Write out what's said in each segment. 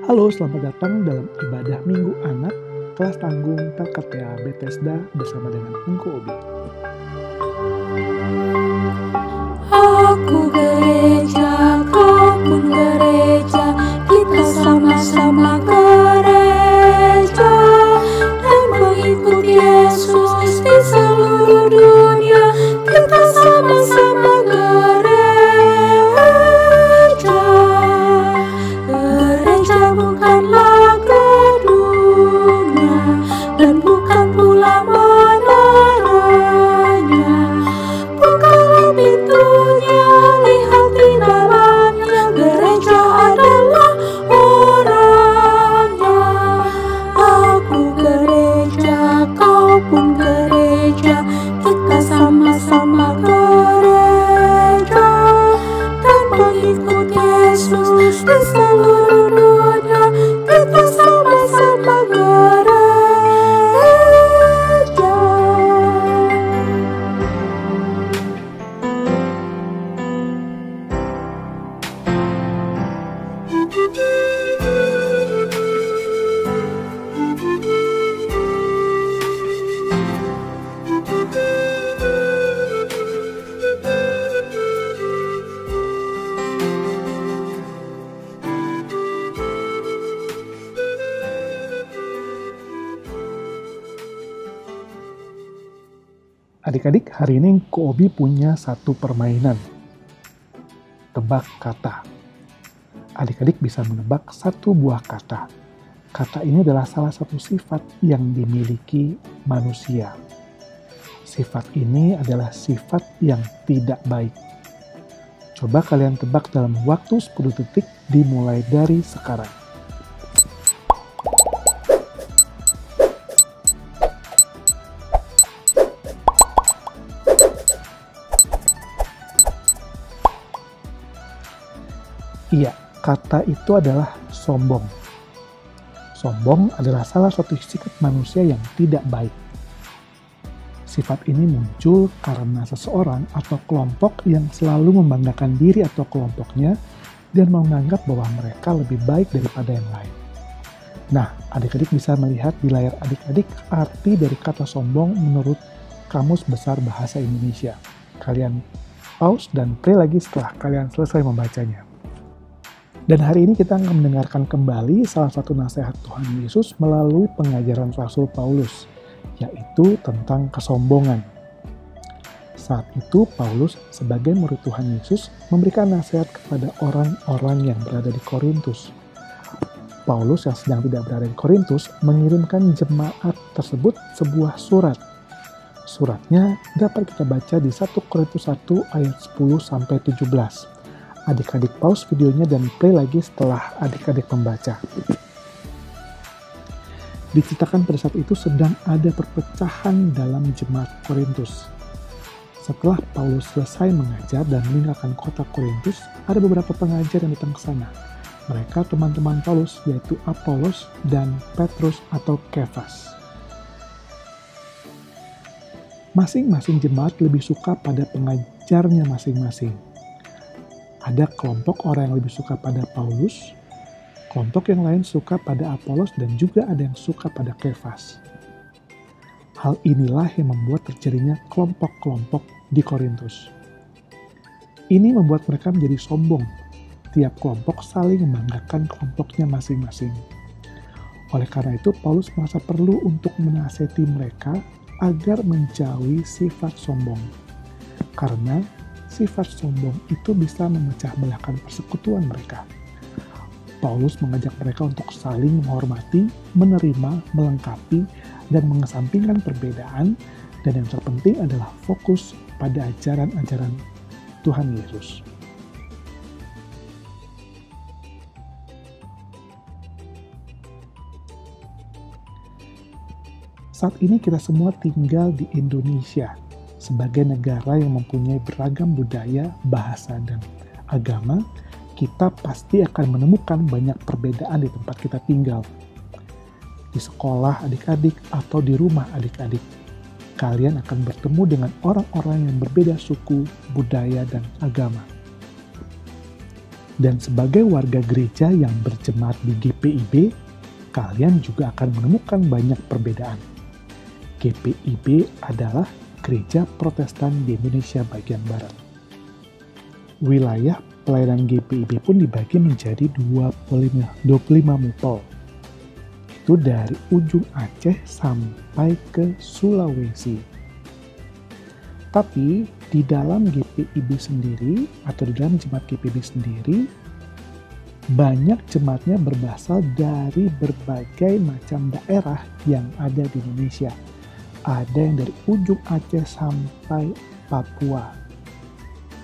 Halo, selamat datang dalam ibadah Minggu Anak kelas tanggung PKTA Bethesda bersama dengan Engku Obi. Aku gereja, kau pun gereja, kita sama-sama gereja dan mengikut Yesus di seluruh dunia. Kita sama-sama gereja. Gereja bukanlah gedungnya dan bukan pula menaranya. Bukalah pintunya, lihat di dalamnya. Gereja adalah orangnya. Aku gereja, kau pun gereja, kita sama-sama gereja dan mengikut Yesus di seluruh dunia. Kita sama-sama gereja. Adik-adik, hari ini Engku Obi punya satu permainan. Tebak kata. Adik-adik bisa menebak satu buah kata. Kata ini adalah salah satu sifat yang dimiliki manusia. Sifat ini adalah sifat yang tidak baik. Coba kalian tebak dalam waktu 10 detik dimulai dari sekarang. Iya, kata itu adalah sombong. Sombong adalah salah satu sifat manusia yang tidak baik. Sifat ini muncul karena seseorang atau kelompok yang selalu membanggakan diri atau kelompoknya dan menganggap bahwa mereka lebih baik daripada yang lain. Nah, adik-adik bisa melihat di layar adik-adik arti dari kata sombong menurut Kamus Besar Bahasa Indonesia. Kalian pause dan play lagi setelah kalian selesai membacanya. Dan hari ini kita akan mendengarkan kembali salah satu nasihat Tuhan Yesus melalui pengajaran Rasul Paulus, yaitu tentang kesombongan. Saat itu Paulus sebagai murid Tuhan Yesus memberikan nasihat kepada orang-orang yang berada di Korintus. Paulus yang sedang tidak berada di Korintus mengirimkan jemaat tersebut sebuah surat. Suratnya dapat kita baca di 1 Korintus 1 ayat 10-17. Adik-adik pause videonya dan play lagi setelah adik-adik membaca. Diceritakan pada saat itu sedang ada perpecahan dalam jemaat Korintus. Setelah Paulus selesai mengajar dan meninggalkan kota Korintus, ada beberapa pengajar yang datang ke sana. Mereka teman-teman Paulus, yaitu Apolos dan Petrus atau Kefas. Masing-masing jemaat lebih suka pada pengajarnya masing-masing. Ada kelompok orang yang lebih suka pada Paulus, kelompok yang lain suka pada Apolos, dan juga ada yang suka pada Kefas. Hal inilah yang membuat terjadinya kelompok-kelompok di Korintus. Ini membuat mereka menjadi sombong. Tiap kelompok saling membanggakan kelompoknya masing-masing. Oleh karena itu, Paulus merasa perlu untuk menasihati mereka agar menjauhi sifat sombong. Karena sifat sombong itu bisa memecah belahkan persekutuan mereka. Paulus mengajak mereka untuk saling menghormati, menerima, melengkapi, dan mengesampingkan perbedaan, dan yang terpenting adalah fokus pada ajaran-ajaran Tuhan Yesus. Saat ini kita semua tinggal di Indonesia, sebagai negara yang mempunyai beragam budaya, bahasa, dan agama. Kita pasti akan menemukan banyak perbedaan di tempat kita tinggal. Di sekolah adik-adik atau di rumah adik-adik, kalian akan bertemu dengan orang-orang yang berbeda suku, budaya, dan agama. Dan sebagai warga gereja yang berjemaat di GPIB, kalian juga akan menemukan banyak perbedaan. GPIB adalah Gereja Protestan di Indonesia bagian Barat. Wilayah pelayanan GPIB pun dibagi menjadi 25 mupol. Itu dari ujung Aceh sampai ke Sulawesi. Tapi di dalam GPIB sendiri atau di dalam jemaat GPIB sendiri, banyak jemaatnya berasal dari berbagai macam daerah yang ada di Indonesia. Ada yang dari ujung Aceh sampai Papua.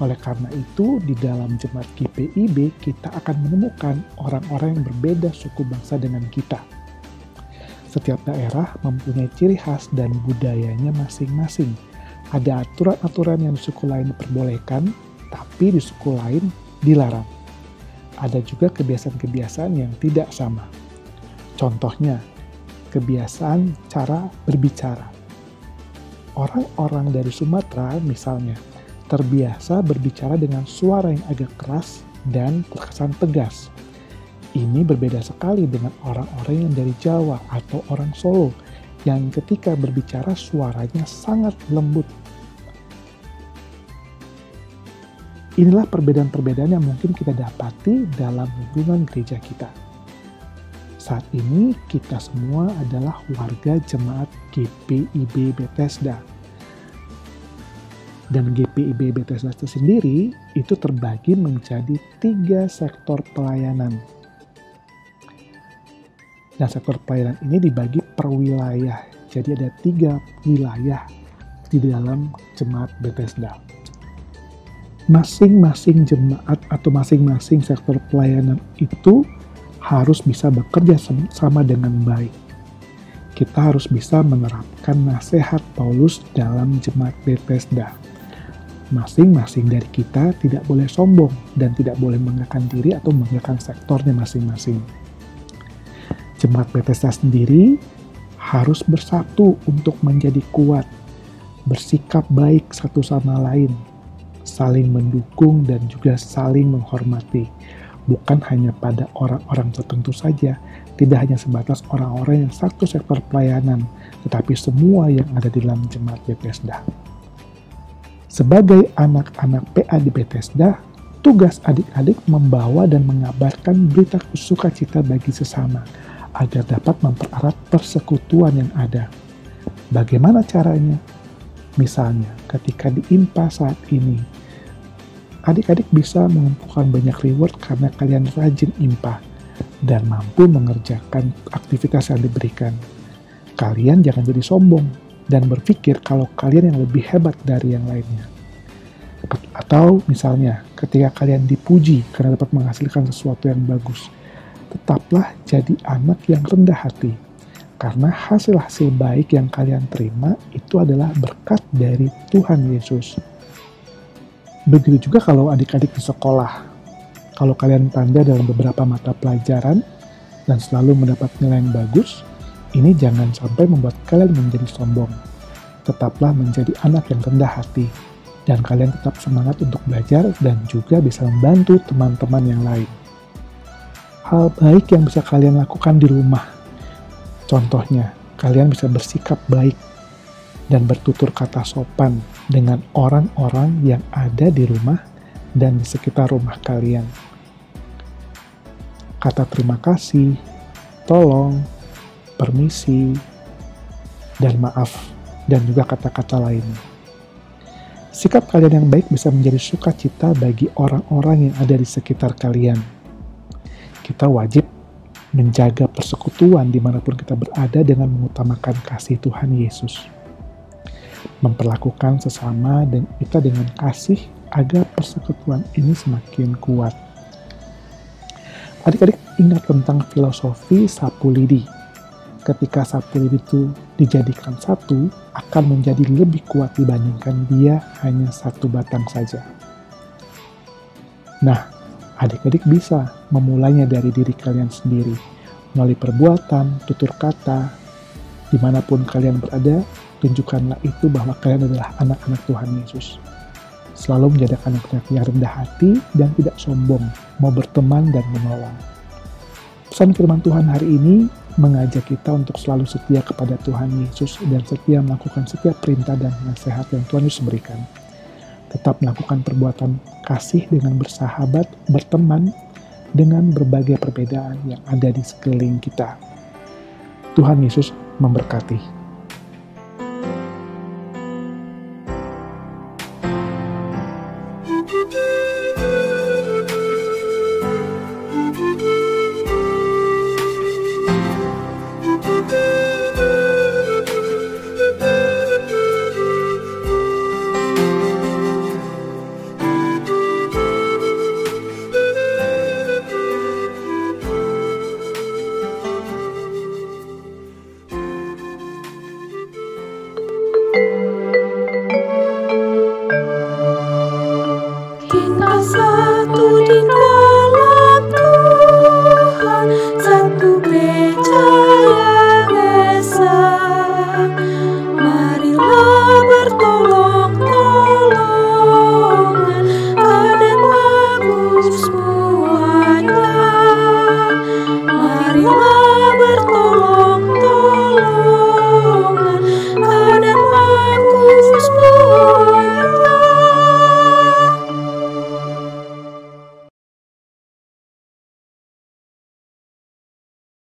Oleh karena itu, di dalam jemaat GPIB kita akan menemukan orang-orang yang berbeda suku bangsa dengan kita. Setiap daerah mempunyai ciri khas dan budayanya masing-masing. Ada aturan-aturan yang di suku lain diperbolehkan, tapi di suku lain dilarang. Ada juga kebiasaan-kebiasaan yang tidak sama. Contohnya, kebiasaan cara berbicara. Orang-orang dari Sumatera misalnya, terbiasa berbicara dengan suara yang agak keras dan terkesan tegas. Ini berbeda sekali dengan orang-orang yang dari Jawa atau orang Solo, yang ketika berbicara suaranya sangat lembut. Inilah perbedaan-perbedaan yang mungkin kita dapati dalam lingkungan gereja kita. Saat ini kita semua adalah warga jemaat GPIB Bethesda. Dan GPIB Bethesda sendiri itu terbagi menjadi 3 sektor pelayanan. Dan sektor pelayanan ini dibagi per wilayah. Jadi ada 3 wilayah di dalam jemaat Bethesda. Masing-masing jemaat atau masing-masing sektor pelayanan itu harus bisa bekerja sama dengan baik. Kita harus bisa menerapkan nasihat Paulus dalam jemaat Bethesda. Masing-masing dari kita tidak boleh sombong dan tidak boleh membanggakan diri atau membanggakan sektornya masing-masing. Jemaat Bethesda sendiri harus bersatu untuk menjadi kuat, bersikap baik satu sama lain, saling mendukung dan juga saling menghormati. Bukan hanya pada orang-orang tertentu saja, tidak hanya sebatas orang-orang yang satu sektor pelayanan, tetapi semua yang ada di dalam jemaat Bethesda. Sebagai anak-anak PA di Bethesda, tugas adik-adik membawa dan mengabarkan berita sukacita bagi sesama, agar dapat mempererat persekutuan yang ada. Bagaimana caranya? Misalnya, ketika di IMPA saat ini, adik-adik bisa mengumpulkan banyak reward karena kalian rajin IMPA dan mampu mengerjakan aktivitas yang diberikan. Kalian jangan jadi sombong dan berpikir kalau kalian yang lebih hebat dari yang lainnya. Atau misalnya, ketika kalian dipuji karena dapat menghasilkan sesuatu yang bagus, tetaplah jadi anak yang rendah hati. Karena hasil-hasil baik yang kalian terima itu adalah berkat dari Tuhan Yesus. Begitu juga kalau adik-adik di sekolah. Kalau kalian pandai dalam beberapa mata pelajaran dan selalu mendapat nilai yang bagus, ini jangan sampai membuat kalian menjadi sombong. Tetaplah menjadi anak yang rendah hati, dan kalian tetap semangat untuk belajar dan juga bisa membantu teman-teman yang lain. Hal baik yang bisa kalian lakukan di rumah. Contohnya, kalian bisa bersikap baik dan bertutur kata sopan dengan orang-orang yang ada di rumah dan di sekitar rumah kalian. Kata terima kasih, tolong, permisi, dan maaf, dan juga kata-kata lainnya. Sikap kalian yang baik bisa menjadi sukacita bagi orang-orang yang ada di sekitar kalian. Kita wajib menjaga persekutuan dimanapun kita berada dengan mengutamakan kasih Tuhan Yesus. Memperlakukan sesama dan kita dengan kasih agar persekutuan ini semakin kuat. Adik-adik ingat tentang filosofi sapu lidi. Ketika sapu lidi itu dijadikan satu, akan menjadi lebih kuat dibandingkan dia hanya satu batang saja. Nah, adik-adik bisa memulainya dari diri kalian sendiri, melalui perbuatan, tutur kata, dimanapun kalian berada, tunjukkanlah itu bahwa kalian adalah anak-anak Tuhan Yesus. selalu menjadi anak-anak yang rendah hati dan tidak sombong, mau berteman dan menolong. Pesan firman Tuhan hari ini mengajak kita untuk selalu setia kepada Tuhan Yesus dan setia melakukan setiap perintah dan nasihat yang Tuhan Yesus berikan. Tetap melakukan perbuatan kasih dengan bersahabat, berteman, dengan berbagai perbedaan yang ada di sekeliling kita. Tuhan Yesus memberkati.